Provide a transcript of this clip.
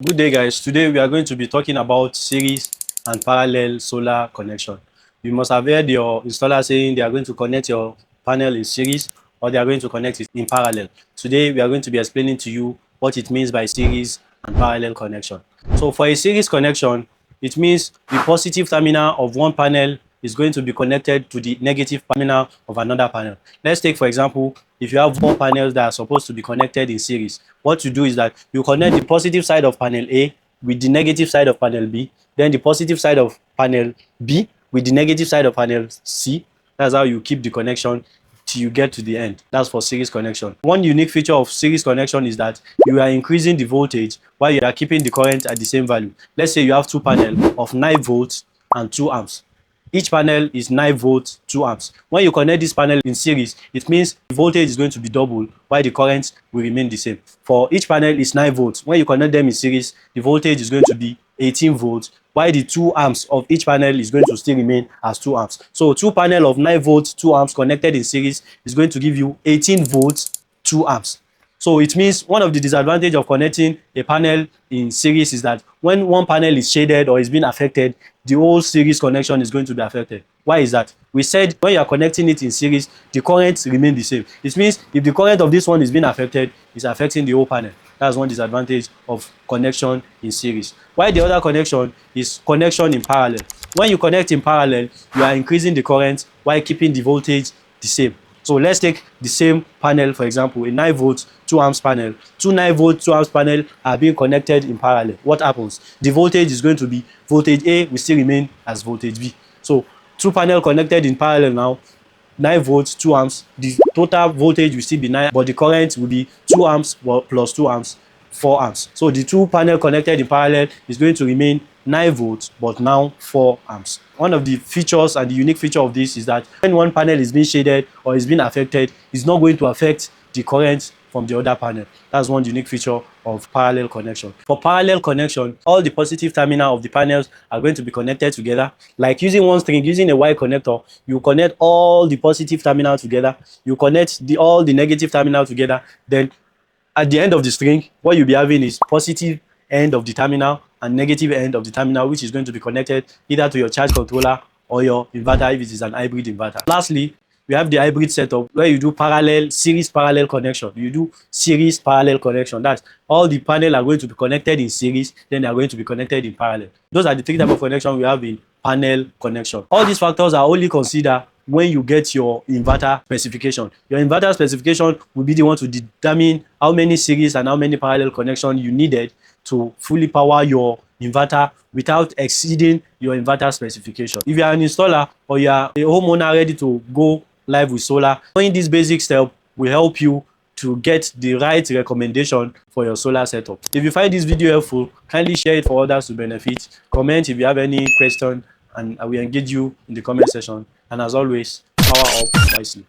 Good day, guys. Today we are going to be talking about series and parallel solar connection. You must have heard your installer saying they are going to connect your panel in series or they are going to connect it in parallel. Today we are going to be explaining to you what it means by series and parallel connection. So for a series connection, it means the positive terminal of one panel is going to be connected to the negative terminal of another panel. Let's take, for example, if you have 4 panels that are supposed to be connected in series, what you do is that you connect the positive side of panel A with the negative side of panel B, then the positive side of panel B with the negative side of panel C. That's how you keep the connection till you get to the end. That's for series connection. One unique feature of series connection is that you are increasing the voltage while you are keeping the current at the same value. Let's say you have 2 panels of 9 volts and 2 amps. Each panel is 9 volts, 2 amps. When you connect this panel in series, it means the voltage is going to be double while the current will remain the same. For each panel is 9 volts. When you connect them in series, the voltage is going to be 18 volts, while the 2 amps of each panel is going to still remain as 2 amps. So 2 panel of 9 volts, 2 amps connected in series is going to give you 18 volts, 2 amps. So it means one of the disadvantages of connecting a panel in series is that when one panel is shaded or is being affected, the whole series connection is going to be affected. Why is that? We said when you are connecting it in series, the currents remain the same. It means if the current of this one is being affected, it's affecting the whole panel. That's one disadvantage of connection in series. While the other connection is connection in parallel. When you connect in parallel, you are increasing the current while keeping the voltage the same. So let's take the same panel, for example, a 9 volt 2 amps panel. 9 volt 2 amps panel are being connected in parallel. What happens? The voltage is going to be voltage A will still remain as voltage B. So 2 panel connected in parallel now, 9 volts 2 amps. The total voltage will still be 9, but the current will be 2 amps plus 2 amps, 4 amps. So the 2 panel connected in parallel is going to remain 9 volts, but now 4 amps. One of the features and the unique feature of this is that when one panel is being shaded or is being affected, it's not going to affect the current from the other panel. That's one unique feature of parallel connection. For parallel connection, all the positive terminal of the panels are going to be connected together. Like using one string, using a wire connector, you connect all the positive terminal together, you connect all the negative terminal together, then at the end of the string, what you'll be having is positive end of the terminal and negative end of the terminal, which is going to be connected either to your charge controller or your inverter if it is an hybrid inverter. Lastly, we have the hybrid setup where you do series parallel connection. You do series parallel connection. That's all the panel are going to be connected in series, then they are going to be connected in parallel. Those are the 3 types of connection we have in panel connection. All these factors are only considered when you get your inverter specification. Your inverter specification will be the one to determine how many series and how many parallel connection you needed to fully power your inverter without exceeding your inverter specification. If you are an installer or you are a homeowner ready to go live with solar, knowing this basic step will help you to get the right recommendation for your solar setup. If you find this video helpful, kindly share it for others to benefit. Comment if you have any question and I will engage you in the comment section. And as always, power up wisely.